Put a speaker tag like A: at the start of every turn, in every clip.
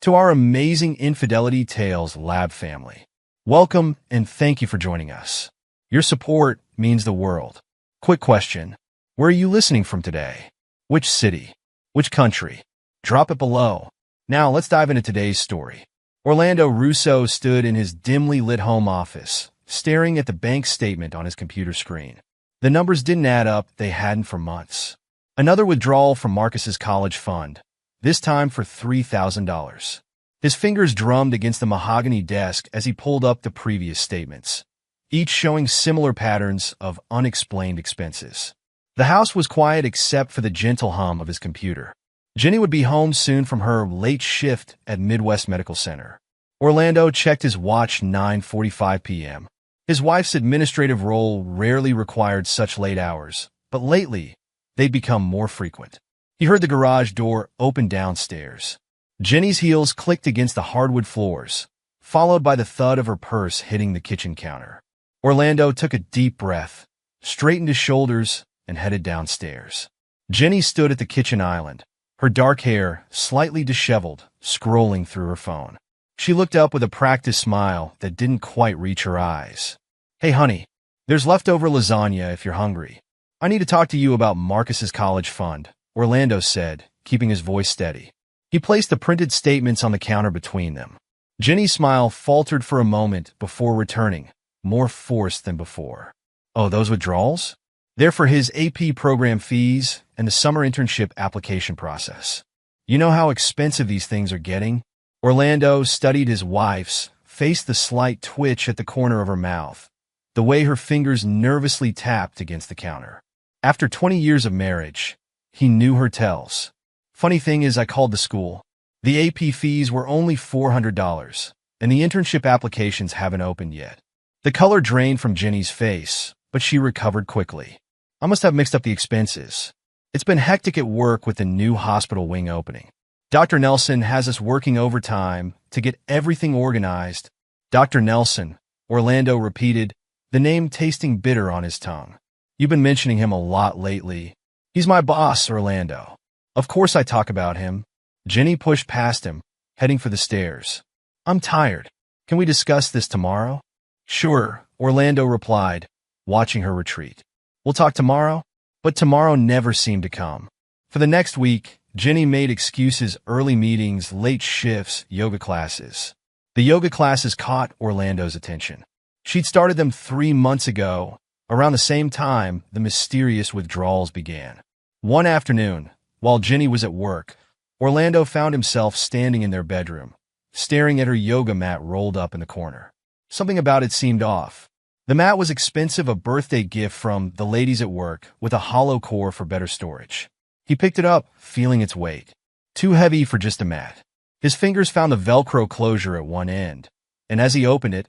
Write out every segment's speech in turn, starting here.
A: to our amazing Infidelity Tales Lab family. Welcome and thank you for joining us. Your support means the world. Quick question. Where are you listening from today? Which city? Which country? Drop it below. Now let's dive into today's story. Orlando Russo stood in his dimly lit home office, staring at the bank statement on his computer screen. The numbers didn't add up, they hadn't for months. Another withdrawal from Marcus's college fund, this time for $3,000. His fingers drummed against the mahogany desk as he pulled up the previous statements, each showing similar patterns of unexplained expenses. The house was quiet except for the gentle hum of his computer. Jenny would be home soon from her late shift at Midwest Medical Center. Orlando checked his watch 9:45 p.m. His wife's administrative role rarely required such late hours, but lately, they'd become more frequent. He heard the garage door open downstairs. Jenny's heels clicked against the hardwood floors, followed by the thud of her purse hitting the kitchen counter. Orlando took a deep breath, straightened his shoulders, and headed downstairs. Jenny stood at the kitchen island, her dark hair slightly disheveled, scrolling through her phone. She looked up with a practiced smile that didn't quite reach her eyes. "Hey, honey, there's leftover lasagna if you're hungry. I need to talk to you about Marcus's college fund," Orlando said, keeping his voice steady. He placed the printed statements on the counter between them. Jenny's smile faltered for a moment before returning, more forced than before. "Oh, those withdrawals? They're for his AP program fees and the summer internship application process. You know how expensive these things are getting?" Orlando studied his wife's, faced the slight twitch at the corner of her mouth, the way her fingers nervously tapped against the counter. After 20 years of marriage, he knew her tells. "Funny thing is, I called the school. The AP fees were only $400, and the internship applications haven't opened yet." The color drained from Jenny's face, but she recovered quickly. "I must have mixed up the expenses. It's been hectic at work with the new hospital wing opening. Dr. Nelson has us working overtime to get everything organized." "Dr. Nelson," Orlando repeated, the name tasting bitter on his tongue. "You've been mentioning him a lot lately." "He's my boss, Orlando. Of course I talk about him." Jenny pushed past him, heading for the stairs. "I'm tired. Can we discuss this tomorrow?" "Sure," Orlando replied, watching her retreat. "We'll talk tomorrow?" But tomorrow never seemed to come. For the next week, Jenny made excuses: early meetings, late shifts, yoga classes. The yoga classes caught Orlando's attention. She'd started them 3 months ago. Around the same time, the mysterious withdrawals began. One afternoon, while Jenny was at work, Orlando found himself standing in their bedroom, staring at her yoga mat rolled up in the corner. Something about it seemed off. The mat was expensive, a birthday gift from the ladies at work, with a hollow core for better storage. He picked it up, feeling its weight. Too heavy for just a mat. His fingers found the Velcro closure at one end, and as he opened it,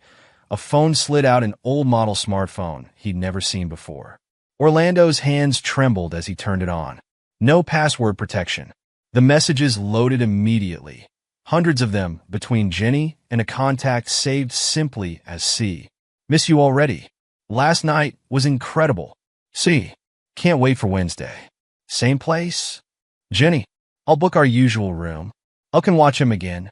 A: a phone slid out, an old model smartphone he'd never seen before. Orlando's hands trembled as he turned it on. No password protection. The messages loaded immediately. Hundreds of them, between Jenny and a contact saved simply as C. "Miss you already. Last night was incredible. C. Can't wait for Wednesday. Same place? Jenny, I'll book our usual room. I can watch him again.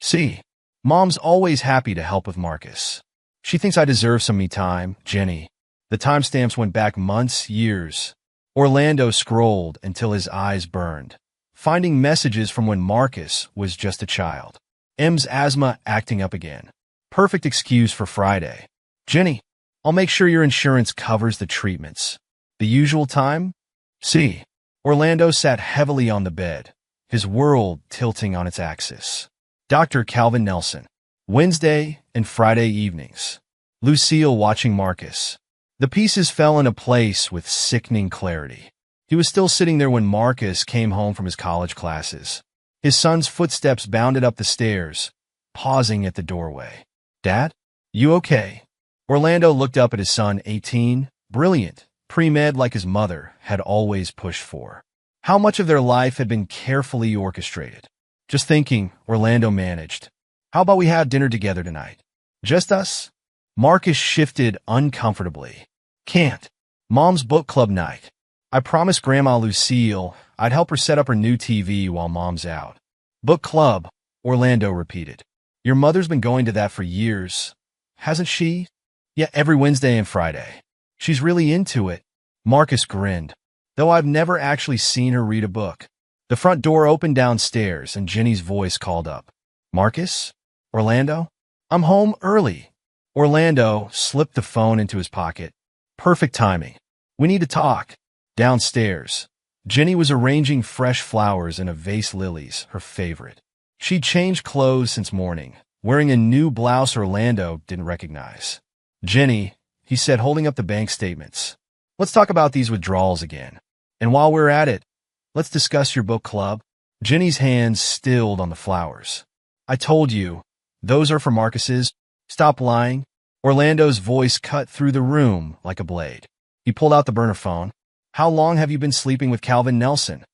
A: C. Mom's always happy to help with Marcus. She thinks I deserve some me time. Jenny." The timestamps went back months, years. Orlando scrolled until his eyes burned, finding messages from when Marcus was just a child. "M's asthma acting up again. Perfect excuse for Friday. Jenny, I'll make sure your insurance covers the treatments. The usual time? C." Orlando sat heavily on the bed, his world tilting on its axis. Dr. Calvin Nelson. Wednesday and Friday evenings. Lucille watching Marcus. The pieces fell into place with sickening clarity. He was still sitting there when Marcus came home from his college classes. His son's footsteps bounded up the stairs, pausing at the doorway. "Dad? You okay?" Orlando looked up at his son, 18, brilliant, pre-med like his mother had always pushed for. How much of their life had been carefully orchestrated? "Just thinking," Orlando managed. "How about we have dinner together tonight? Just us?" Marcus shifted uncomfortably. "Can't. Mom's book club night. I promised Grandma Lucille I'd help her set up her new TV while Mom's out." "Book club," Orlando repeated. Your mother's been going to that for years, hasn't she? Yeah, every Wednesday and Friday. She's really into it. Marcus grinned, though I've never actually seen her read a book. The front door opened downstairs and Jenny's voice called up. Marcus? Orlando? I'm home early. Orlando slipped the phone into his pocket. Perfect timing. We need to talk. Downstairs, Jenny was arranging fresh flowers in a vase lilies, her favorite. She'd changed clothes since morning, wearing a new blouse Orlando didn't recognize. Jenny, he said, holding up the bank statements. Let's talk about these withdrawals again. And while we're at it, let's discuss your book club. Jenny's hands stilled on the flowers. I told you, those are for Marcus's. Stop lying. Orlando's voice cut through the room like a blade. He pulled out the burner phone. How long have you been sleeping with Calvin Nelson?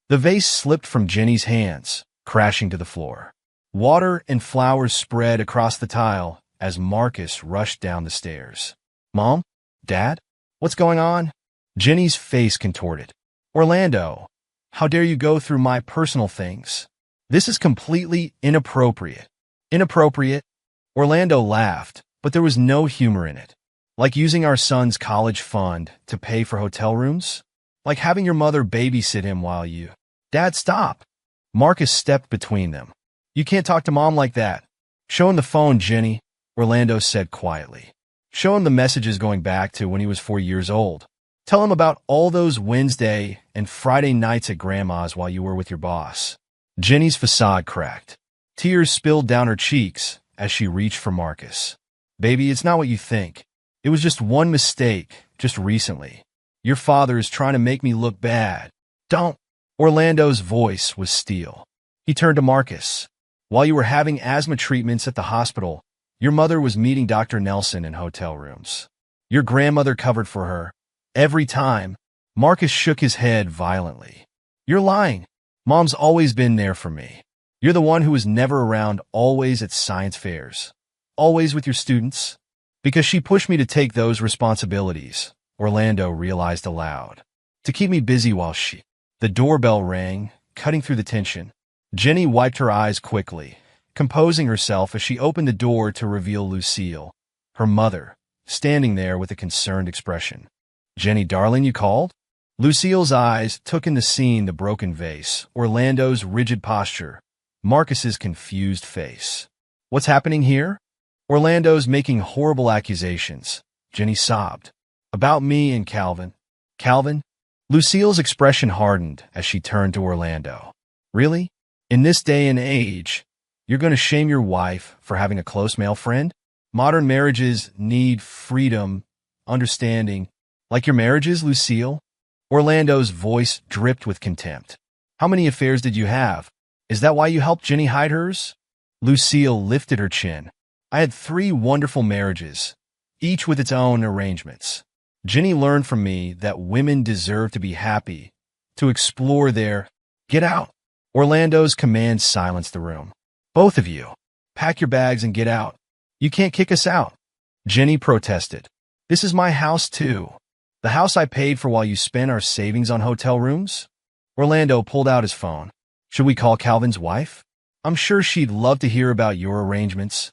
A: The vase slipped from Jenny's hands, crashing to the floor. Water and flowers spread across the tile as Marcus rushed down the stairs. Mom? Dad? What's going on? Jenny's face contorted. Orlando, how dare you go through my personal things? This is completely inappropriate. Inappropriate? Orlando laughed, but there was no humor in it. Like using our son's college fund to pay for hotel rooms? Like having your mother babysit him while you... Dad, stop. Marcus stepped between them. You can't talk to Mom like that. Show him the phone, Jenny, Orlando said quietly. Show him the messages going back to when he was 4 years old. Tell him about all those Wednesday and Friday nights at Grandma's while you were with your boss. Jenny's facade cracked. Tears spilled down her cheeks as she reached for Marcus. Baby, it's not what you think. It was just one mistake, just recently. Your father is trying to make me look bad. Don't. Orlando's voice was steel. He turned to Marcus. While you were having asthma treatments at the hospital, your mother was meeting Dr. Nelson in hotel rooms. Your grandmother covered for her. Every time. Marcus shook his head violently. You're lying. Mom's always been there for me. You're the one who was never around, always at science fairs. Always with your students. Because she pushed me to take those responsibilities, Orlando realized aloud. To keep me busy while she... The doorbell rang, cutting through the tension. Jenny wiped her eyes quickly, composing herself as she opened the door to reveal Lucille, her mother, standing there with a concerned expression. Jenny, darling, you called? Lucille's eyes took in the scene, the broken vase, Orlando's rigid posture, Marcus's confused face. What's happening here? Orlando's making horrible accusations. Jenny sobbed. About me and Calvin. Calvin? Lucille's expression hardened as she turned to Orlando. Really? In this day and age, you're going to shame your wife for having a close male friend? Modern marriages need freedom, understanding. Like your marriages, Lucille? Orlando's voice dripped with contempt. How many affairs did you have? Is that why you helped Jenny hide hers? Lucille lifted her chin. I had 3 wonderful marriages, each with its own arrangements. Jenny learned from me that women deserve to be happy, to explore their... Get out! Orlando's command silenced the room. Both of you, pack your bags and get out. You can't kick us out. Jenny protested. This is my house too. The house I paid for while you spent our savings on hotel rooms? Orlando pulled out his phone. Should we call Calvin's wife? I'm sure she'd love to hear about your arrangements.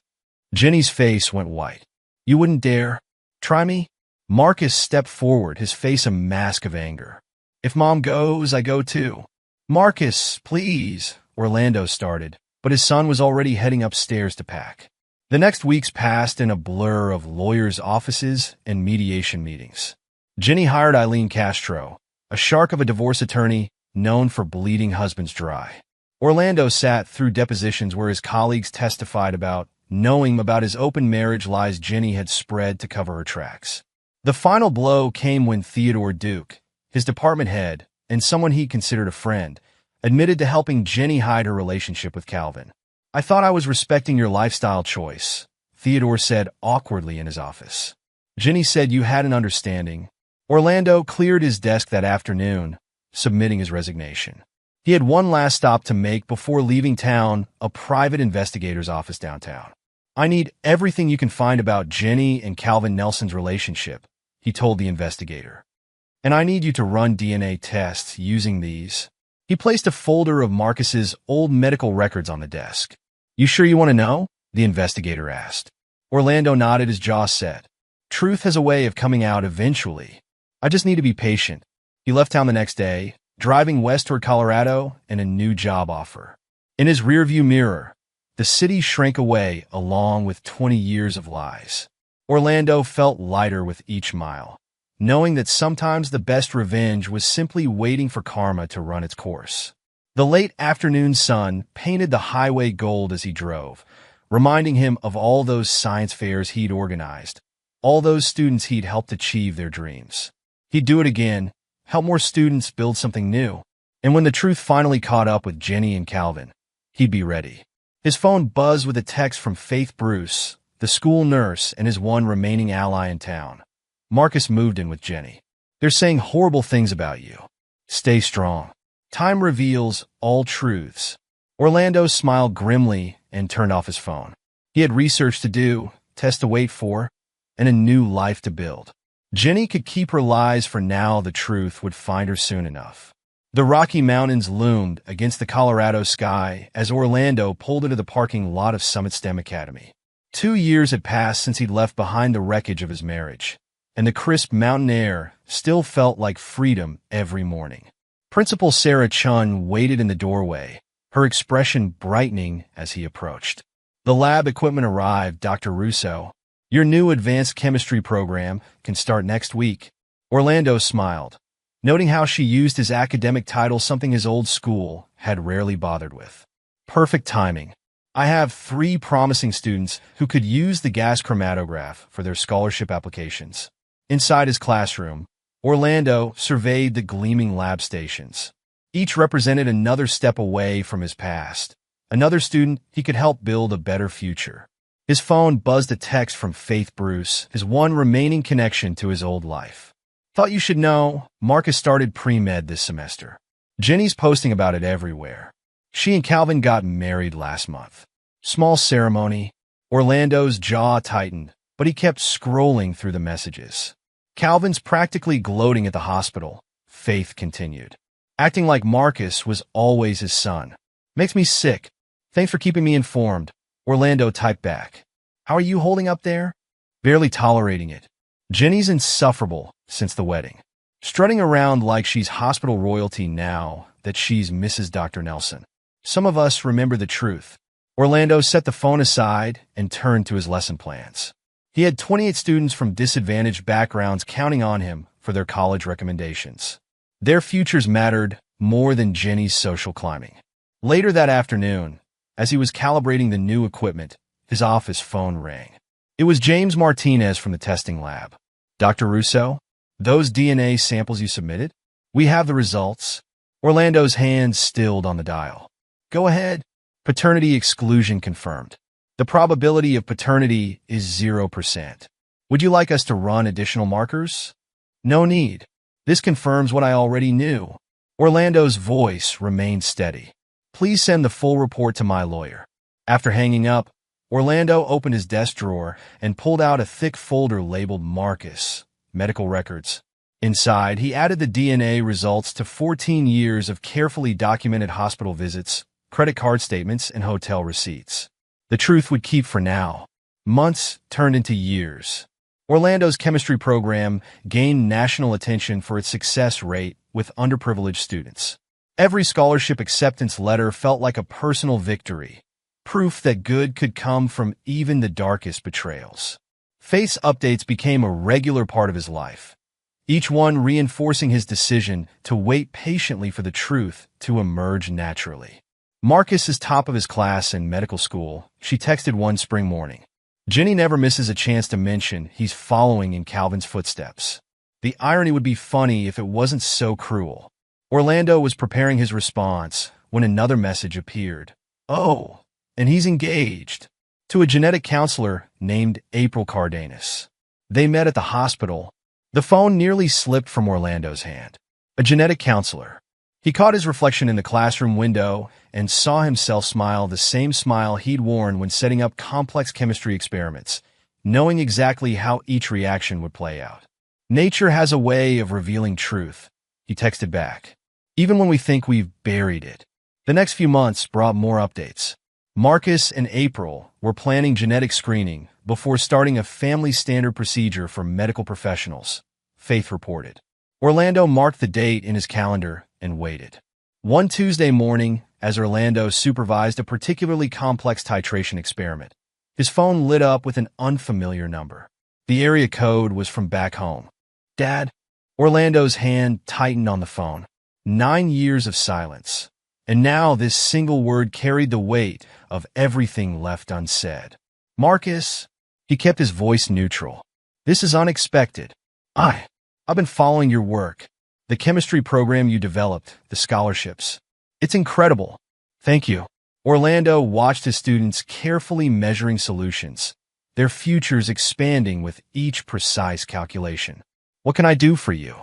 A: Jenny's face went white. You wouldn't dare. Try me? Marcus stepped forward, his face a mask of anger. If Mom goes, I go too. Marcus, please, Orlando started, but his son was already heading upstairs to pack. The next weeks passed in a blur of lawyers' offices and mediation meetings. Jenny hired Eileen Castro, a shark of a divorce attorney known for bleeding husbands dry. Orlando sat through depositions where his colleagues testified about knowing about his open marriage lies Jenny had spread to cover her tracks. The final blow came when Theodore Duke, his department head, and someone he considered a friend, admitted to helping Jenny hide her relationship with Calvin. I thought I was respecting your lifestyle choice, Theodore said awkwardly in his office. Jenny said you had an understanding. Orlando cleared his desk that afternoon, submitting his resignation. He had one last stop to make before leaving town, a private investigator's office downtown. I need everything you can find about Jenny and Calvin Nelson's relationship, he told the investigator. And I need you to run DNA tests using these. He placed a folder of Marcus's old medical records on the desk. You sure you want to know? The investigator asked. Orlando nodded, his jaw set. Truth has a way of coming out eventually. I just need to be patient. He left town the next day, driving west toward Colorado and a new job offer. In his rearview mirror, the city shrank away along with 20 years of lies. Orlando felt lighter with each mile, knowing that sometimes the best revenge was simply waiting for karma to run its course. The late afternoon sun painted the highway gold as he drove, reminding him of all those science fairs he'd organized, all those students he'd helped achieve their dreams. He'd do it again, help more students build something new. And when the truth finally caught up with Jenny and Calvin, he'd be ready. His phone buzzed with a text from Faith Bruce, the school nurse and his one remaining ally in town. Marcus moved in with Jenny. They're saying horrible things about you. Stay strong. Time reveals all truths. Orlando smiled grimly and turned off his phone. He had research to do, tests to wait for, and a new life to build. Jenny could keep her lies for now. The truth would find her soon enough. The Rocky Mountains loomed against the Colorado sky as Orlando pulled into the parking lot of Summit STEM Academy. 2 years had passed since he'd left behind the wreckage of his marriage, and the crisp mountain air still felt like freedom every morning. Principal Sarah Chun waited in the doorway, her expression brightening as he approached. The lab equipment arrived, Dr. Russo. Your new advanced chemistry program can start next week. Orlando smiled, noting how she used his academic title, something his old school had rarely bothered with. Perfect timing. I have 3 promising students who could use the gas chromatograph for their scholarship applications. Inside his classroom, Orlando surveyed the gleaming lab stations. Each represented another step away from his past, another student he could help build a better future. His phone buzzed a text from Faith Bruce, his one remaining connection to his old life. Thought you should know, Marcus started pre-med this semester. Jenny's posting about it everywhere. She and Calvin got married last month. Small ceremony. Orlando's jaw tightened, but he kept scrolling through the messages. Calvin's practically gloating at the hospital, Faith continued. Acting like Marcus was always his son. Makes me sick. Thanks for keeping me informed. Orlando typed back. How are you holding up there? Barely tolerating it. Jenny's insufferable since the wedding. Strutting around like she's hospital royalty now that she's Mrs. Dr. Nelson. Some of us remember the truth. Orlando set the phone aside and turned to his lesson plans. He had 28 students from disadvantaged backgrounds counting on him for their college recommendations. Their futures mattered more than Jenny's social climbing. Later that afternoon, as he was calibrating the new equipment, his office phone rang. It was James Martinez from the testing lab. Dr. Russo, those DNA samples you submitted? We have the results. Orlando's hand stilled on the dial. Go ahead. Paternity exclusion confirmed. The probability of paternity is 0%. Would you like us to run additional markers? No need. This confirms what I already knew. Orlando's voice remained steady. Please send the full report to my lawyer. After hanging up, Orlando opened his desk drawer and pulled out a thick folder labeled Marcus, Medical Records. Inside, he added the DNA results to 14 years of carefully documented hospital visits, credit card statements, and hotel receipts. The truth would keep for now. Months turned into years. Orlando's chemistry program gained national attention for its success rate with underprivileged students. Every scholarship acceptance letter felt like a personal victory, proof that good could come from even the darkest betrayals. Faith's updates became a regular part of his life, each one reinforcing his decision to wait patiently for the truth to emerge naturally. Marcus is top of his class in medical school, she texted one spring morning. Jenny never misses a chance to mention he's following in Calvin's footsteps. The irony would be funny if it wasn't so cruel. Orlando was preparing his response when another message appeared. Oh, and he's engaged to a genetic counselor named April Cardenas. They met at the hospital. The phone nearly slipped from Orlando's hand. A genetic counselor. He caught his reflection in the classroom window and saw himself smile, the same smile he'd worn when setting up complex chemistry experiments, knowing exactly how each reaction would play out. Nature has a way of revealing truth, he texted back, even when we think we've buried it. The next few months brought more updates. Marcus and April were planning genetic screening before starting a family standard procedure for medical professionals, Faith reported. Orlando marked the date in his calendar and waited. One Tuesday morning, as Orlando supervised a particularly complex titration experiment, his phone lit up with an unfamiliar number. The area code was from back home. Dad? Orlando's hand tightened on the phone. 9 years of silence. And now this single word carried the weight of everything left unsaid. Marcus? He kept his voice neutral. This is unexpected. I've been following your work. The chemistry program you developed, the scholarships. It's incredible. Thank you. Orlando watched his students carefully measuring solutions, their futures expanding with each precise calculation. What can I do for you?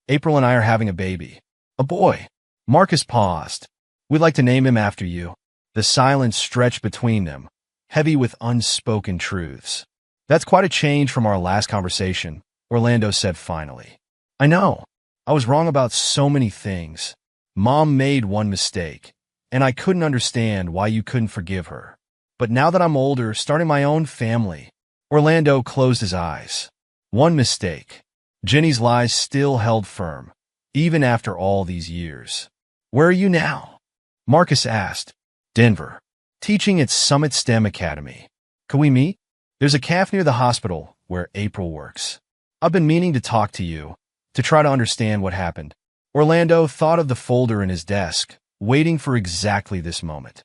A: April and I are having a baby. A boy. Marcus paused. We'd like to name him after you. The silence stretched between them, heavy with unspoken truths. That's quite a change from our last conversation, Orlando said finally. I know. I was wrong about so many things. Mom made one mistake, and I couldn't understand why you couldn't forgive her. But now that I'm older, starting my own family, Orlando closed his eyes. One mistake. Jenny's lies still held firm, even after all these years. Where are you now? Marcus asked. Denver. Teaching at Summit STEM Academy. Can we meet? There's a cafe near the hospital where April works. I've been meaning to talk to you, to try to understand what happened. Orlando thought of the folder in his desk, waiting for exactly this moment.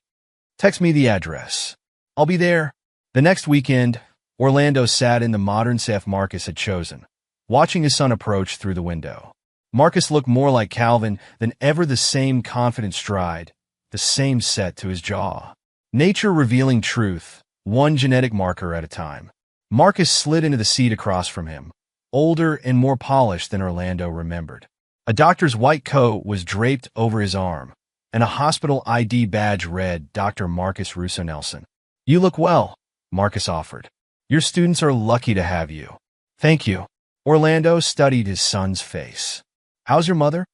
A: Text me the address. I'll be there. The next weekend, Orlando sat in the modern safe Marcus had chosen, watching his son approach through the window. Marcus looked more like Calvin than ever, the same confident stride, the same set to his jaw. Nature revealing truth, one genetic marker at a time. Marcus slid into the seat across from him, older and more polished than Orlando remembered. A doctor's white coat was draped over his arm, and a hospital ID badge read Dr. Marcus Russo Nelson. You look well, Marcus offered. Your students are lucky to have you. Thank you. Orlando studied his son's face. How's your mother?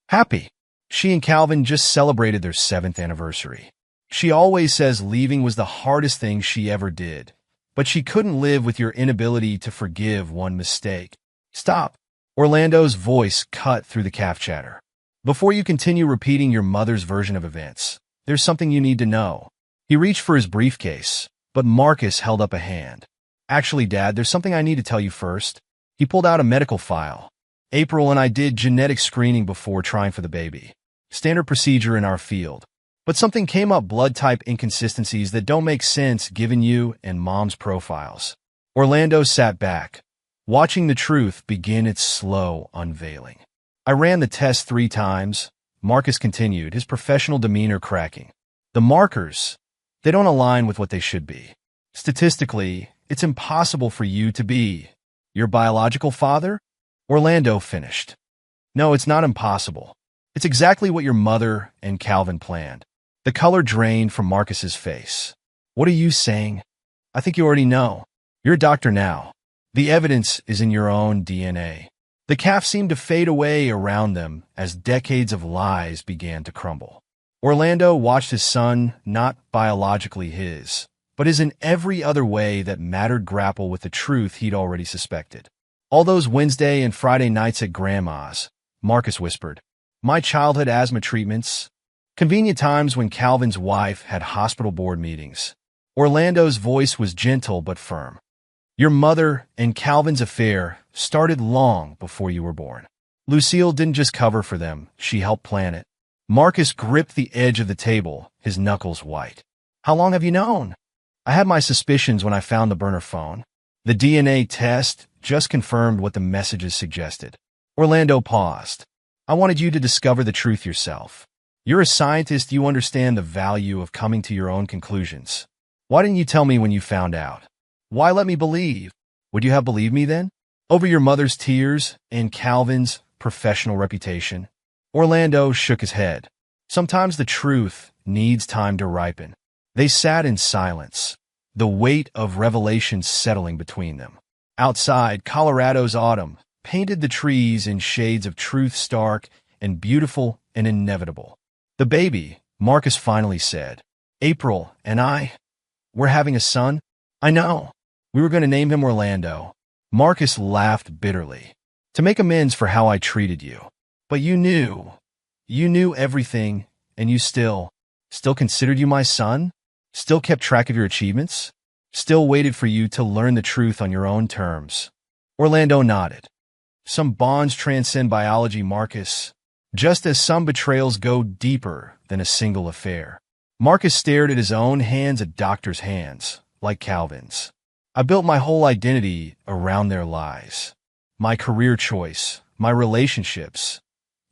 A: Happy. She and Calvin just celebrated their 7th anniversary. She always says leaving was the hardest thing she ever did, but she couldn't live with your inability to forgive one mistake. Stop. Orlando's voice cut through the calf chatter. Before you continue repeating your mother's version of events, there's something you need to know. He reached for his briefcase, but Marcus held up a hand. Actually, Dad, there's something I need to tell you first. He pulled out a medical file. April and I did genetic screening before trying for the baby. Standard procedure in our field. But something came up, blood type inconsistencies that don't make sense given you and Mom's profiles. Orlando sat back, watching the truth begin its slow unveiling. I ran the test 3 times, Marcus continued, his professional demeanor cracking. The markers, they don't align with what they should be. Statistically, it's impossible for you to be your biological father? Orlando finished. No, it's not impossible. It's exactly what your mother and Calvin planned. The color drained from Marcus's face. What are you saying? I think you already know. You're a doctor now. The evidence is in your own DNA. The calf seemed to fade away around them as decades of lies began to crumble. Orlando watched his son, not biologically his, but as in every other way that mattered, grapple with the truth he'd already suspected. All those Wednesday and Friday nights at Grandma's, Marcus whispered. My childhood asthma treatments. Convenient times when Calvin's wife had hospital board meetings. Orlando's voice was gentle but firm. Your mother and Calvin's affair started long before you were born. Lucille didn't just cover for them, she helped plan it. Marcus gripped the edge of the table, his knuckles white. How long have you known? I had my suspicions when I found the burner phone. The DNA test just confirmed what the messages suggested. Orlando paused. I wanted you to discover the truth yourself. You're a scientist, you understand the value of coming to your own conclusions. Why didn't you tell me when you found out? Why let me believe? Would you have believed me then? Over your mother's tears and Calvin's professional reputation? Orlando shook his head. Sometimes the truth needs time to ripen. They sat in silence, the weight of revelation settling between them. Outside, Colorado's autumn painted the trees in shades of truth, stark and beautiful and inevitable. The baby, Marcus finally said. April and I, we're having a son? I know. We were going to name him Orlando. Marcus laughed bitterly. To make amends for how I treated you. But you knew. You knew everything, and you still considered you my son? Still kept track of your achievements? Still waited for you to learn the truth on your own terms? Orlando nodded. Some bonds transcend biology, Marcus, just as some betrayals go deeper than a single affair. Marcus stared at his own hands, a doctor's hands, like Calvin's. I built my whole identity around their lies. My career choice, my relationships,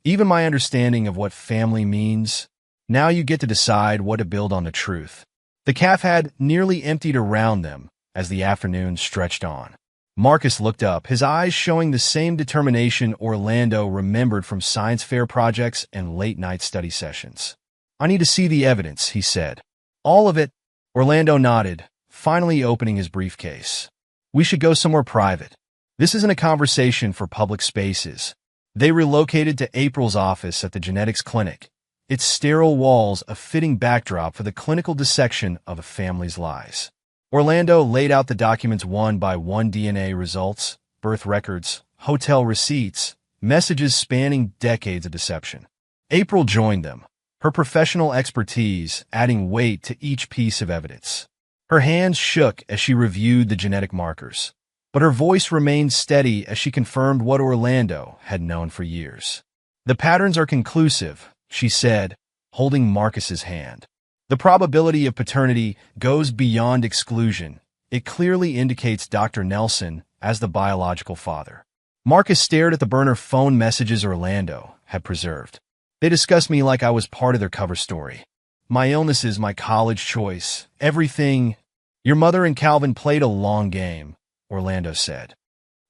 A: even my understanding of what family means. Now you get to decide what to build on the truth. The calf had nearly emptied around them as the afternoon stretched on. Marcus looked up, his eyes showing the same determination Orlando remembered from science fair projects and late-night study sessions. I need to see the evidence, he said. All of it? Orlando nodded, finally opening his briefcase. We should go somewhere private. This isn't a conversation for public spaces. They relocated to April's office at the genetics clinic, its sterile walls a fitting backdrop for the clinical dissection of a family's lies. Orlando laid out the documents one by one: DNA results, birth records, hotel receipts, messages spanning decades of deception. April joined them, her professional expertise adding weight to each piece of evidence. Her hands shook as she reviewed the genetic markers, but her voice remained steady as she confirmed what Orlando had known for years. The patterns are conclusive, she said, holding Marcus's hand. The probability of paternity goes beyond exclusion. It clearly indicates Dr. Nelson as the biological father. Marcus stared at the burner phone messages Orlando had preserved. They discussed me like I was part of their cover story. My illnesses, my college choice, everything. Your mother and Calvin played a long game, Orlando said.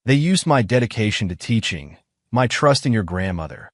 A: They used my dedication to teaching, my trust in your grandmother,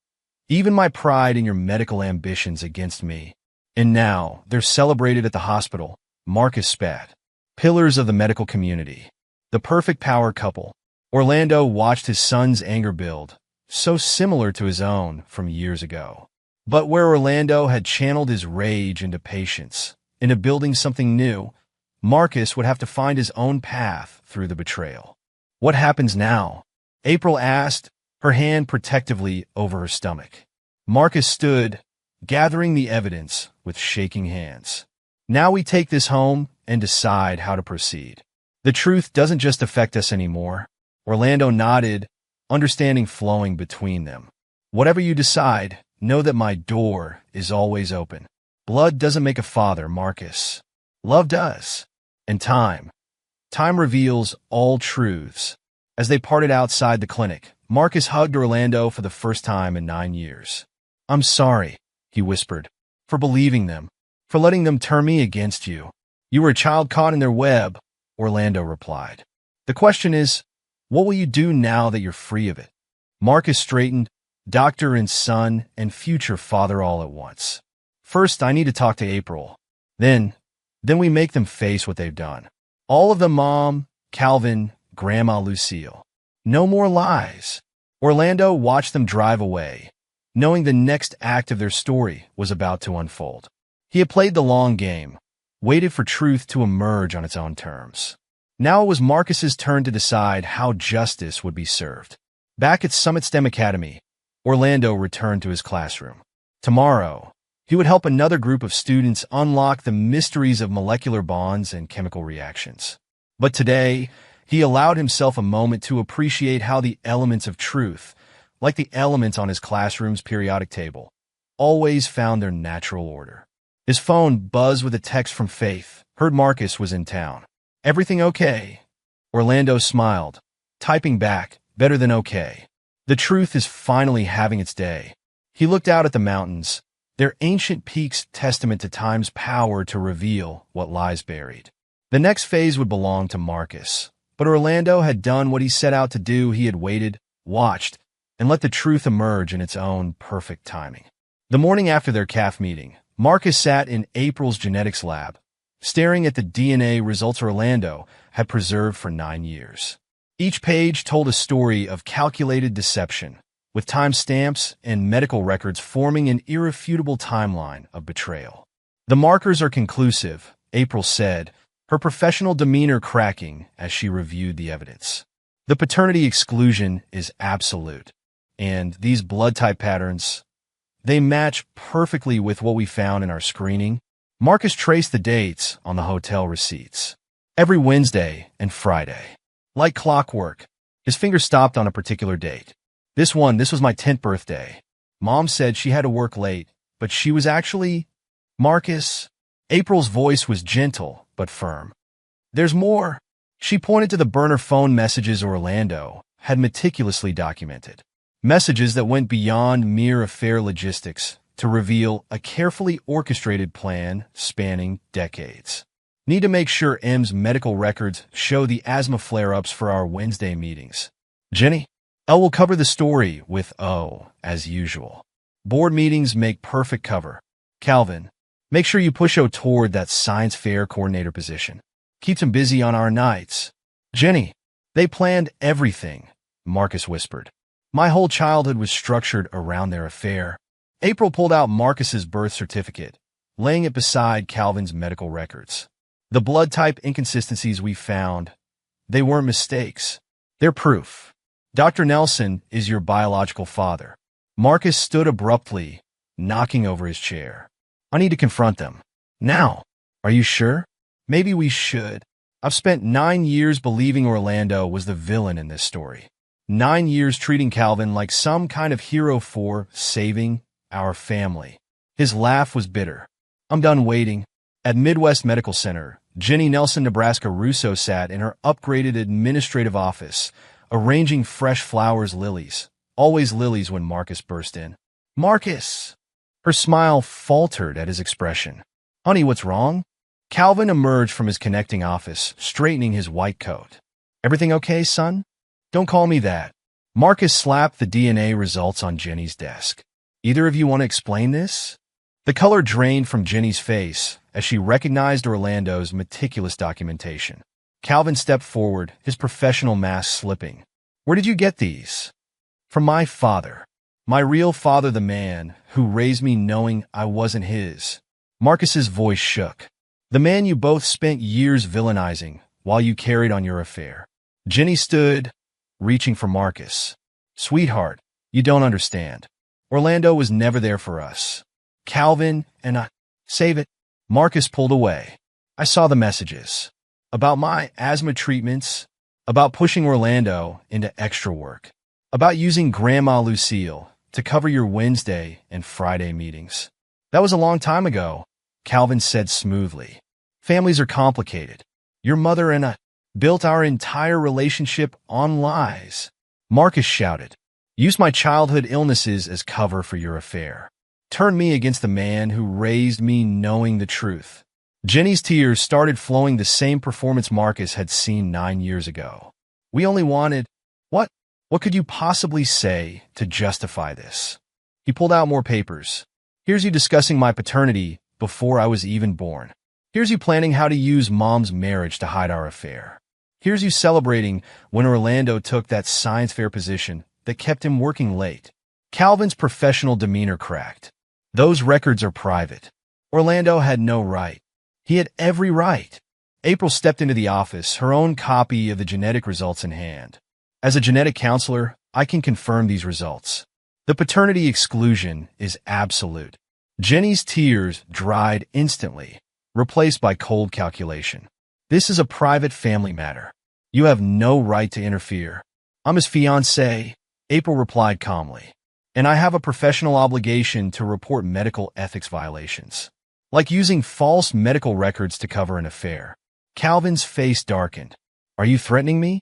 A: even my pride in your medical ambitions against me. And now, they're celebrated at the hospital, Marcus spat. Pillars of the medical community. The perfect power couple. Orlando watched his son's anger build, so similar to his own from years ago. But where Orlando had channeled his rage into patience, into building something new, Marcus would have to find his own path through the betrayal. What happens now? April asked, her hand protectively over her stomach. Marcus stood, gathering the evidence with shaking hands. Now we take this home and decide how to proceed. The truth doesn't just affect us anymore. Orlando nodded, understanding flowing between them. Whatever you decide, know that my door is always open. Blood doesn't make a father, Marcus. Love does. And time reveals all truths. As they parted outside the clinic, Marcus hugged Orlando for the first time in 9 years. I'm sorry, he whispered, for believing them, for letting them turn me against you. You were a child caught in their web, Orlando replied. The question is, what will you do now that you're free of it? Marcus straightened, doctor and son and future father all at once. First, I need to talk to April. Then we make them face what they've done. All of them, Mom, Calvin, Grandma Lucille. No more lies. Orlando watched them drive away, knowing the next act of their story was about to unfold. He had played the long game, waited for truth to emerge on its own terms. Now it was Marcus's turn to decide how justice would be served. Back at Summit STEM Academy, Orlando returned to his classroom. Tomorrow, he would help another group of students unlock the mysteries of molecular bonds and chemical reactions. But today, he allowed himself a moment to appreciate how the elements of truth, like the elements on his classroom's periodic table, always found their natural order. His phone buzzed with a text from Faith. Heard Marcus was in town. Everything okay? Orlando smiled, typing back, better than okay. The truth is finally having its day. He looked out at the mountains, their ancient peaks testament to time's power to reveal what lies buried. The next phase would belong to Marcus, but Orlando had done what he set out to do. He had waited, watched, and let the truth emerge in its own perfect timing. The morning after their CAF meeting, Marcus sat in April's genetics lab, staring at the DNA results Orlando had preserved for 9 years. Each page told a story of calculated deception, with timestamps and medical records forming an irrefutable timeline of betrayal. The markers are conclusive, April said, her professional demeanor cracking as she reviewed the evidence. The paternity exclusion is absolute, and these blood type patterns, they match perfectly with what we found in our screening. Marcus traced the dates on the hotel receipts. Every Wednesday and Friday. Like clockwork, his finger stopped on a particular date. This was my 10th birthday. Mom said she had to work late, but she was actually... Marcus. April's voice was gentle but firm. There's more. She pointed to the burner phone messages Orlando had meticulously documented. Messages that went beyond mere affair logistics to reveal a carefully orchestrated plan spanning decades. Need to make sure M's medical records show the asthma flare-ups for our Wednesday meetings. Jenny? L will cover the story with O, as usual. Board meetings make perfect cover. Calvin, make sure you push O toward that science fair coordinator position. Keeps him busy on our nights. Jenny, they planned everything, Marcus whispered. My whole childhood was structured around their affair. April pulled out Marcus's birth certificate, laying it beside Calvin's medical records. The blood type inconsistencies we found, they weren't mistakes. They're proof. Dr. Nelson is your biological father. Marcus stood abruptly, knocking over his chair. I need to confront them. Now. Are you sure? Maybe we should. I've spent 9 years believing Orlando was the villain in this story. 9 years treating Calvin like some kind of hero for saving our family. His laugh was bitter. I'm done waiting. At Midwest Medical Center, Jenny Nelson Nebraska Russo sat in her upgraded administrative office, arranging fresh flowers lilies. Always lilies when Marcus burst in. Marcus! Her smile faltered at his expression. Honey, what's wrong? Calvin emerged from his connecting office, straightening his white coat. Everything okay, son? Don't call me that. Marcus slapped the DNA results on Jenny's desk. Either of you want to explain this? The color drained from Jenny's face as she recognized Orlando's meticulous documentation. Calvin stepped forward, his professional mask slipping. Where did you get these? From my father. My real father, the man who raised me knowing I wasn't his. Marcus's voice shook. The man you both spent years villainizing while you carried on your affair. Jenny stood, reaching for Marcus. Sweetheart, you don't understand. Orlando was never there for us. Calvin and I... Save it. Marcus pulled away. I saw the messages. About my asthma treatments. About pushing Orlando into extra work. About using Grandma Lucille to cover your Wednesday and Friday meetings. That was a long time ago, Calvin said smoothly. Families are complicated. Your mother and I built our entire relationship on lies. Marcus shouted. Use my childhood illnesses as cover for your affair. Turn me against the man who raised me knowing the truth. Jenny's tears started flowing, the same performance Marcus had seen 9 years ago. We only wanted... What? What could you possibly say to justify this? He pulled out more papers. Here's you discussing my paternity before I was even born. Here's you planning how to use Mom's marriage to hide our affair. Here's you celebrating when Orlando took that science fair position that kept him working late. Calvin's professional demeanor cracked. Those records are private. Orlando had no right. He had every right. April stepped into the office, her own copy of the genetic results in hand. As a genetic counselor, I can confirm these results. The paternity exclusion is absolute. Jenny's tears dried instantly, replaced by cold calculation. This is a private family matter. You have no right to interfere. I'm his fiancée, April replied calmly. And I have a professional obligation to report medical ethics violations. Like using false medical records to cover an affair. Calvin's face darkened. Are you threatening me?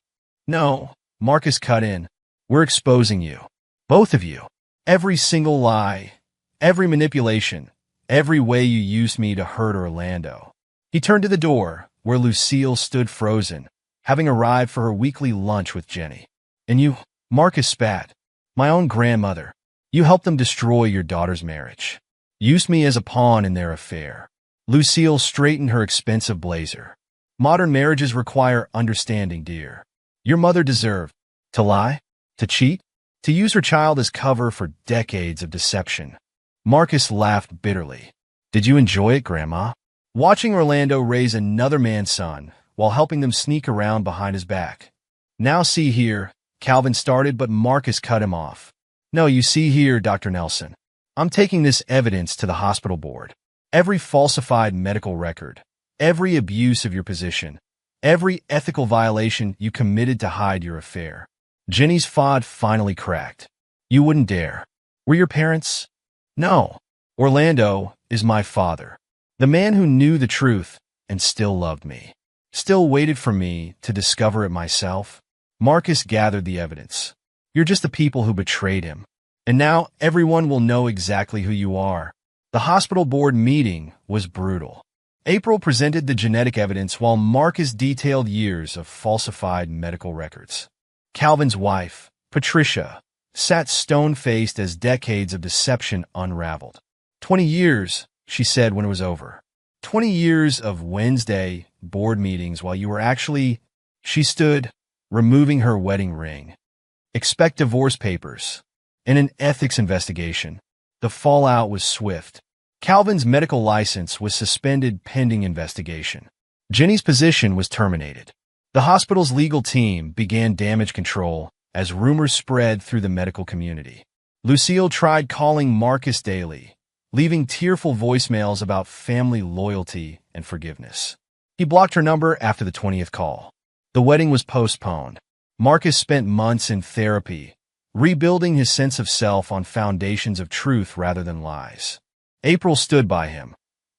A: No, Marcus cut in. We're exposing you. Both of you. Every single lie, every manipulation, every way you used me to hurt Orlando. He turned to the door, where Lucille stood frozen, having arrived for her weekly lunch with Jenny. And you, Marcus spat. My own grandmother. You helped them destroy your daughter's marriage. Used me as a pawn in their affair. Lucille straightened her expensive blazer. Modern marriages require understanding, dear. Your mother deserved to lie, to cheat, to use her child as cover for decades of deception. Marcus laughed bitterly. Did you enjoy it, Grandma? Watching Orlando raise another man's son while helping them sneak around behind his back. Now see here, Calvin started, but Marcus cut him off. No, you see here, Dr. Nelson. I'm taking this evidence to the hospital board. Every falsified medical record, every abuse of your position, every ethical violation you committed to hide your affair. Jenny's FOD finally cracked. You wouldn't dare. Were your parents? No. Orlando is my father. The man who knew the truth and still loved me. Still waited for me to discover it myself. Marcus gathered the evidence. You're just the people who betrayed him. And now everyone will know exactly who you are. The hospital board meeting was brutal. April presented the genetic evidence while Marcus detailed years of falsified medical records. Calvin's wife, Patricia, sat stone-faced as decades of deception unraveled. 20 years, she said when it was over. 20 years of Wednesday board meetings while you were actually... She stood, removing her wedding ring. Expect divorce papers. In an ethics investigation, the fallout was swift. Calvin's medical license was suspended pending investigation. Jenny's position was terminated. The hospital's legal team began damage control as rumors spread through the medical community. Lucille tried calling Marcus daily, leaving tearful voicemails about family loyalty and forgiveness. He blocked her number after the 20th call. The wedding was postponed. Marcus spent months in therapy, rebuilding his sense of self on foundations of truth rather than lies. April stood by him,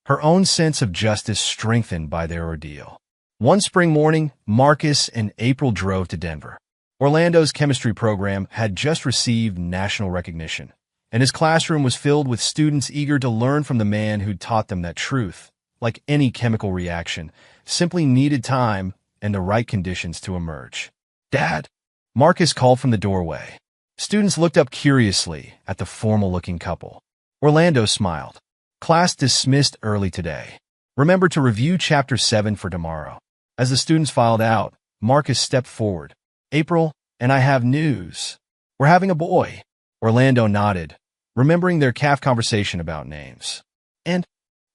A: her own sense of justice strengthened by their ordeal. One spring morning, Marcus and April drove to Denver. Orlando's chemistry program had just received national recognition, and his classroom was filled with students eager to learn from the man who'd taught them that truth, like any chemical reaction, simply needed time and the right conditions to emerge. Dad? Marcus called from the doorway. Students looked up curiously at the formal-looking couple. Orlando smiled. Class dismissed early today. Remember to review Chapter 7 for tomorrow. As the students filed out, Marcus stepped forward. April, and I have news. We're having a boy. Orlando nodded, remembering their calf conversation about names. And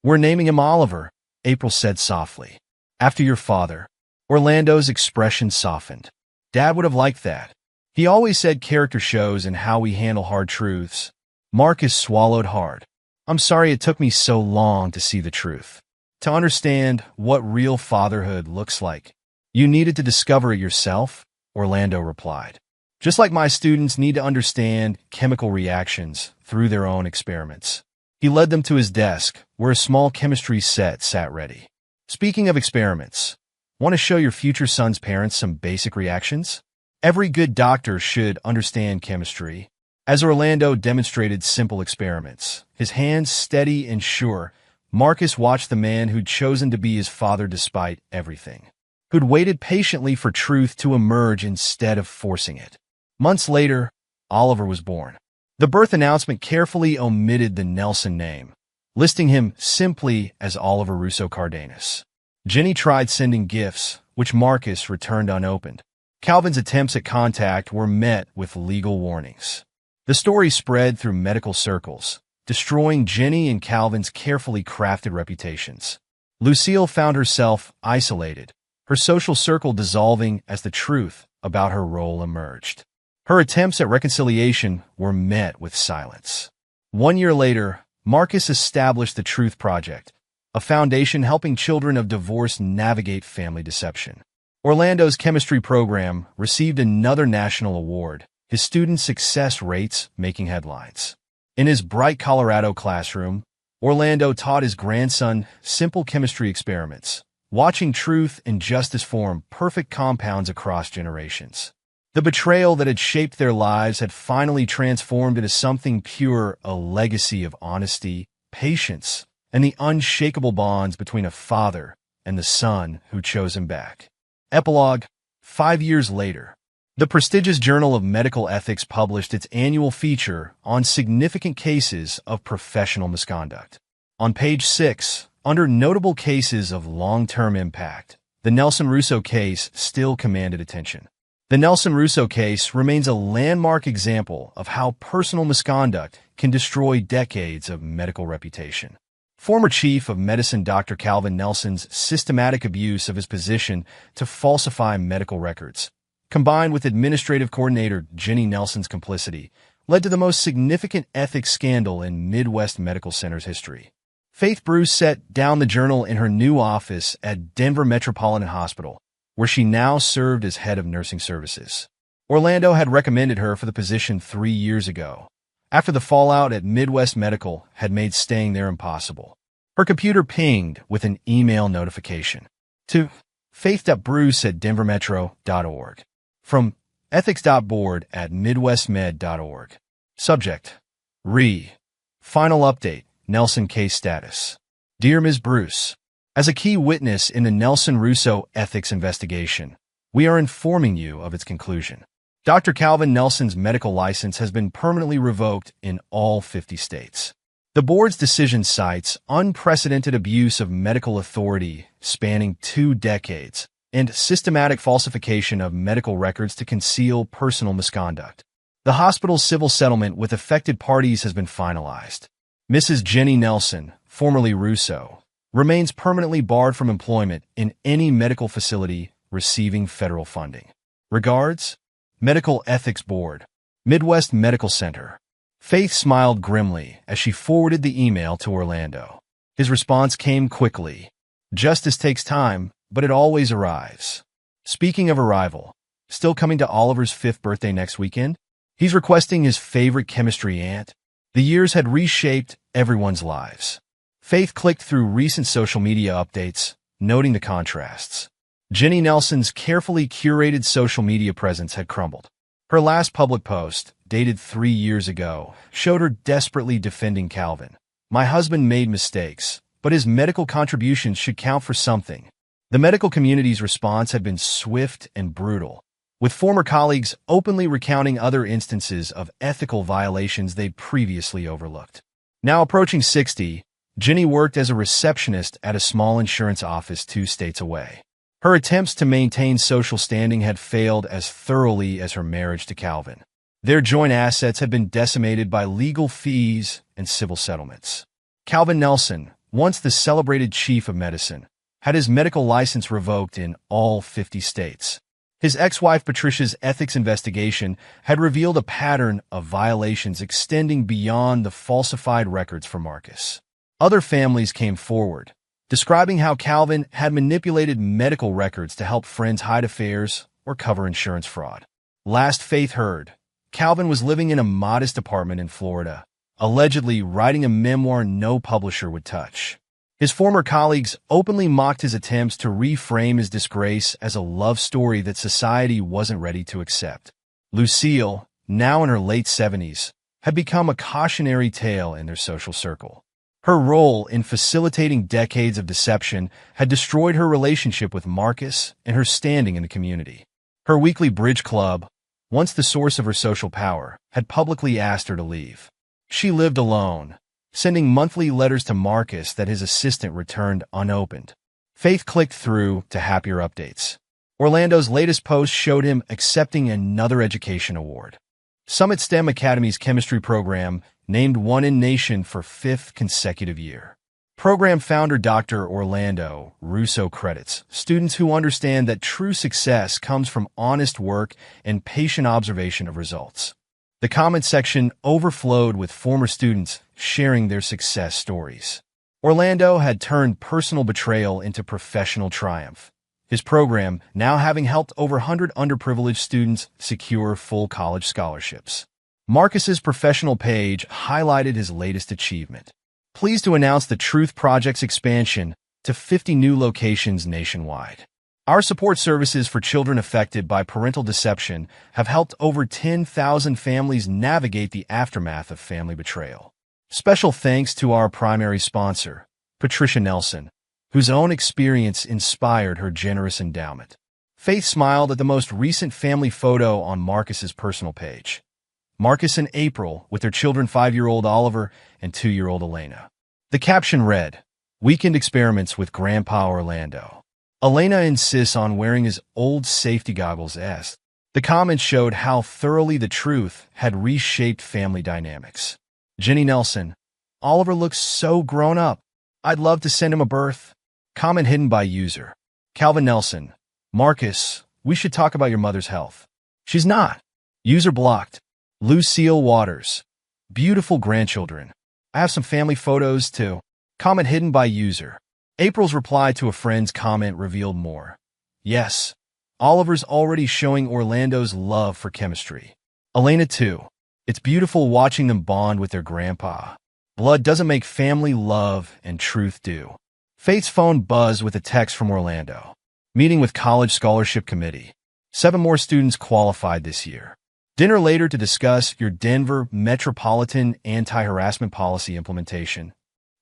A: we're naming him Oliver, April said softly. After your father. Orlando's expression softened. Dad would have liked that. He always said character shows and how we handle hard truths. Marcus swallowed hard. I'm sorry it took me so long to see the truth. To understand what real fatherhood looks like. You needed to discover it yourself, Orlando replied. Just like my students need to understand chemical reactions through their own experiments. He led them to his desk, where a small chemistry set sat ready. Speaking of experiments, want to show your future son's parents some basic reactions? Every good doctor should understand chemistry. As Orlando demonstrated simple experiments, his hands steady and sure, Marcus watched the man who'd chosen to be his father despite everything, who'd waited patiently for truth to emerge instead of forcing it. Months later, Oliver was born. The birth announcement carefully omitted the Nelson name, listing him simply as Oliver Russo Cardenas. Jenny tried sending gifts, which Marcus returned unopened. Calvin's attempts at contact were met with legal warnings. The story spread through medical circles, destroying Jenny and Calvin's carefully crafted reputations. Lucille found herself isolated, her social circle dissolving as the truth about her role emerged. Her attempts at reconciliation were met with silence. 1 year later, Marcus established the Truth Project, a foundation helping children of divorce navigate family deception. Orlando's chemistry program received another national award, his student success rates making headlines. In his bright Colorado classroom, Orlando taught his grandson simple chemistry experiments, watching truth and justice form perfect compounds across generations. The betrayal that had shaped their lives had finally transformed into something pure, a legacy of honesty, patience, and the unshakable bonds between a father and the son who chose him back. Epilogue, 5 years later. The prestigious Journal of Medical Ethics published its annual feature on significant cases of professional misconduct. On page 6, under notable cases of long-term impact, the Nelson Russo case still commanded attention. The Nelson Russo case remains a landmark example of how personal misconduct can destroy decades of medical reputation. Former Chief of Medicine Dr. Calvin Nelson's systematic abuse of his position to falsify medical records, combined with Administrative Coordinator Jenny Nelson's complicity, led to the most significant ethics scandal in Midwest Medical Center's history. Faith Bruce set down the journal in her new office at Denver Metropolitan Hospital, where she now served as head of nursing services. Orlando had recommended her for the position 3 years ago, after the fallout at Midwest Medical had made staying there impossible. Her computer pinged with an email notification to faith.bruce@denvermetro.org from ethics.board@midwestmed.org. Subject: Final update, Nelson case status. Dear Ms. Bruce, as a key witness in the Nelson-Russo ethics investigation, we are informing you of its conclusion. Dr. Calvin Nelson's medical license has been permanently revoked in all 50 states. The board's decision cites unprecedented abuse of medical authority spanning 2 decades and systematic falsification of medical records to conceal personal misconduct. The hospital's civil settlement with affected parties has been finalized. Mrs. Jenny Nelson, formerly Russo, remains permanently barred from employment in any medical facility receiving federal funding. Regards, Medical Ethics Board, Midwest Medical Center. Faith smiled grimly as she forwarded the email to Orlando. His response came quickly. Justice takes time, but it always arrives. Speaking of arrival, still coming to Oliver's 5th birthday next weekend? He's requesting his favorite chemistry aunt. The years had reshaped everyone's lives. Faith clicked through recent social media updates, noting the contrasts. Jenny Nelson's carefully curated social media presence had crumbled. Her last public post, dated 3 years ago, showed her desperately defending Calvin. My husband made mistakes, but his medical contributions should count for something. The medical community's response had been swift and brutal, with former colleagues openly recounting other instances of ethical violations they'd previously overlooked. Now approaching 60, Jenny worked as a receptionist at a small insurance office 2 states away. Her attempts to maintain social standing had failed as thoroughly as her marriage to Calvin. Their joint assets had been decimated by legal fees and civil settlements. Calvin Nelson, once the celebrated chief of medicine, had his medical license revoked in all 50 states. His ex-wife Patricia's ethics investigation had revealed a pattern of violations extending beyond the falsified records for Marcus. Other families came forward, describing how Calvin had manipulated medical records to help friends hide affairs or cover insurance fraud. Last Faith heard, Calvin was living in a modest apartment in Florida, allegedly writing a memoir no publisher would touch. His former colleagues openly mocked his attempts to reframe his disgrace as a love story that society wasn't ready to accept. Lucille, now in her late 70s, had become a cautionary tale in their social circle. Her role in facilitating decades of deception had destroyed her relationship with Marcus and her standing in the community. Her weekly bridge club, once the source of her social power, had publicly asked her to leave. She lived alone, sending monthly letters to Marcus that his assistant returned unopened. Faith clicked through to happier updates. Orlando's latest post showed him accepting another education award. Summit STEM Academy's chemistry program named one in nation for 5th consecutive year. Program founder Dr. Orlando Russo credits students who understand that true success comes from honest work and patient observation of results. The comment section overflowed with former students sharing their success stories. Orlando had turned personal betrayal into professional triumph, his program now having helped over 100 underprivileged students secure full college scholarships. Marcus's professional page highlighted his latest achievement. Pleased to announce the Truth Project's expansion to 50 new locations nationwide. Our support services for children affected by parental deception have helped over 10,000 families navigate the aftermath of family betrayal. Special thanks to our primary sponsor, Patricia Nelson, whose own experience inspired her generous endowment. Faith smiled at the most recent family photo on Marcus's personal page. Marcus and April with their children 5-year-old Oliver and 2-year-old Elena. The caption read, Weekend Experiments with Grandpa Orlando. Elena insists on wearing his old safety goggles. The comments showed how thoroughly the truth had reshaped family dynamics. Jenny Nelson, Oliver looks so grown up. I'd love to send him a birth. Comment hidden by user. Calvin Nelson. Marcus, we should talk about your mother's health. She's not. User blocked. Lucille Waters. Beautiful grandchildren. I have some family photos too. Comment hidden by user. April's reply to a friend's comment revealed more. Yes. Oliver's already showing Orlando's love for chemistry. Elena too. It's beautiful watching them bond with their grandpa. Blood doesn't make family, love and truth do. Faith's phone buzzed with a text from Orlando. Meeting with College Scholarship Committee. 7 more students qualified this year. Dinner later to discuss your Denver Metropolitan Anti-Harassment Policy implementation.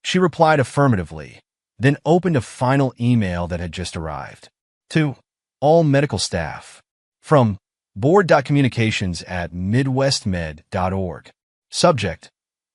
A: She replied affirmatively, then opened a final email that had just arrived. To all medical staff. From board.communications@midwestmed.org. Subject: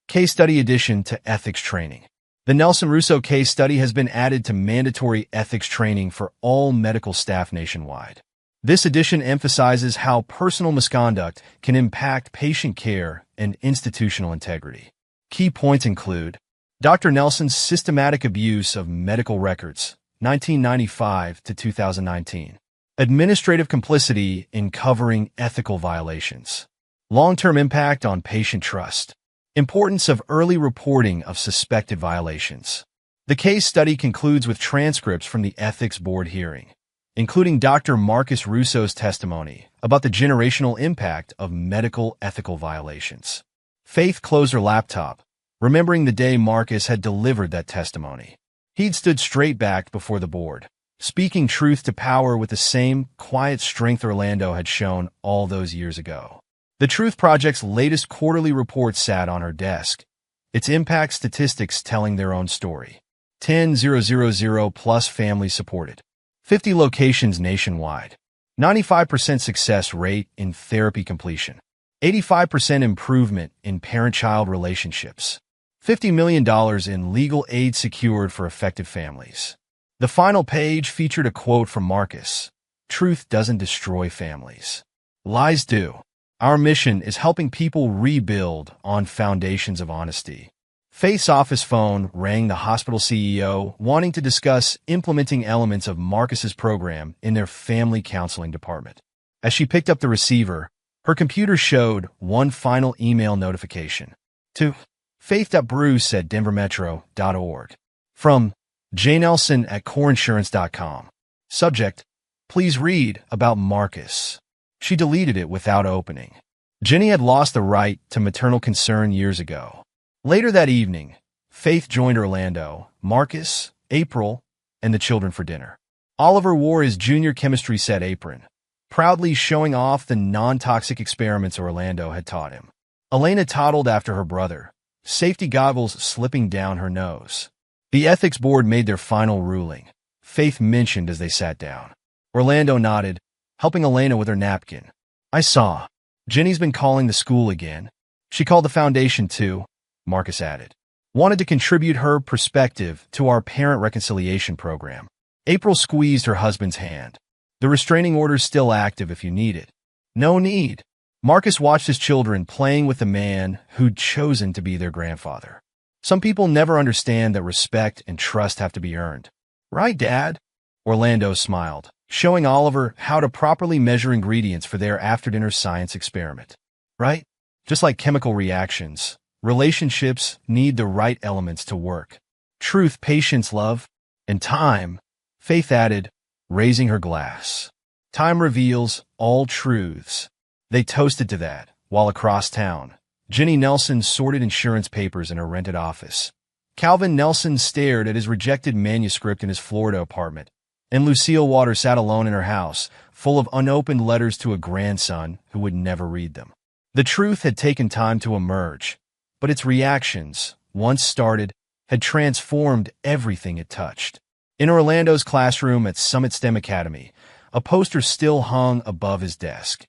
A: Case Study Addition to Ethics Training. The Nelson Russo case study has been added to mandatory ethics training for all medical staff nationwide. This edition emphasizes how personal misconduct can impact patient care and institutional integrity. Key points include Dr. Nelson's systematic abuse of medical records, 1995 to 2019. Administrative complicity in covering ethical violations. Long-term impact on patient trust. Importance of early reporting of suspected violations. The case study concludes with transcripts from the Ethics Board hearing, including Dr. Marcus Russo's testimony about the generational impact of medical ethical violations. Faith closed her laptop, remembering the day Marcus had delivered that testimony. He'd stood straight-backed before the board, speaking truth to power with the same quiet strength Orlando had shown all those years ago. The Truth Project's latest quarterly report sat on her desk, its impact statistics telling their own story. 10,000 plus families supported. 50 locations nationwide. 95% success rate in therapy completion. 85% improvement in parent-child relationships. $50 million in legal aid secured for affected families. The final page featured a quote from Marcus. Truth doesn't destroy families. Lies do. Our mission is helping people rebuild on foundations of honesty. Faith's office phone rang the hospital CEO wanting to discuss implementing elements of Marcus's program in their family counseling department. As she picked up the receiver, her computer showed one final email notification. To faith.bruce@denvermetro.org. From jnelson@coreinsurance.com. Subject: Please read about Marcus. She deleted it without opening. Jenny had lost the right to maternal concern years ago. Later that evening, Faith joined Orlando, Marcus, April, and the children for dinner. Oliver wore his junior chemistry set apron, proudly showing off the non-toxic experiments Orlando had taught him. Elena toddled after her brother, safety goggles slipping down her nose. The ethics board made their final ruling, Faith mentioned as they sat down. Orlando nodded, helping Elena with her napkin. I saw. Jenny's been calling the school again. She called the foundation too, Marcus added. Wanted to contribute her perspective to our parent reconciliation program. April squeezed her husband's hand. The restraining order's still active if you need it. No need. Marcus watched his children playing with the man who'd chosen to be their grandfather. Some people never understand that respect and trust have to be earned. Right, Dad? Orlando smiled, showing Oliver how to properly measure ingredients for their after-dinner science experiment. Right? Just like chemical reactions, relationships need the right elements to work. Truth, patience, love, and time, Faith added, raising her glass. Time reveals all truths. They toasted to that, while across town, Jenny Nelson sorted insurance papers in her rented office. Calvin Nelson stared at his rejected manuscript in his Florida apartment, and Lucille Waters sat alone in her house, full of unopened letters to a grandson who would never read them. The truth had taken time to emerge, but its reactions, once started, had transformed everything it touched. In Orlando's classroom at Summit STEM Academy, a poster still hung above his desk.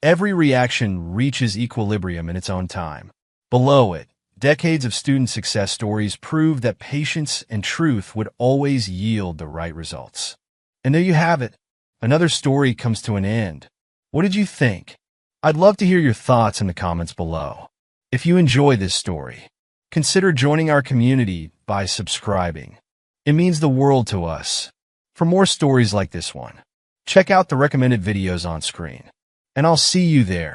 A: Every reaction reaches equilibrium in its own time. Below it, decades of student success stories proved that patience and truth would always yield the right results. And there you have it. Another story comes to an end. What did you think? I'd love to hear your thoughts in the comments below. If you enjoy this story, consider joining our community by subscribing, It means the world to us. For more stories like this one, check out the recommended videos on screen. And I'll see you there.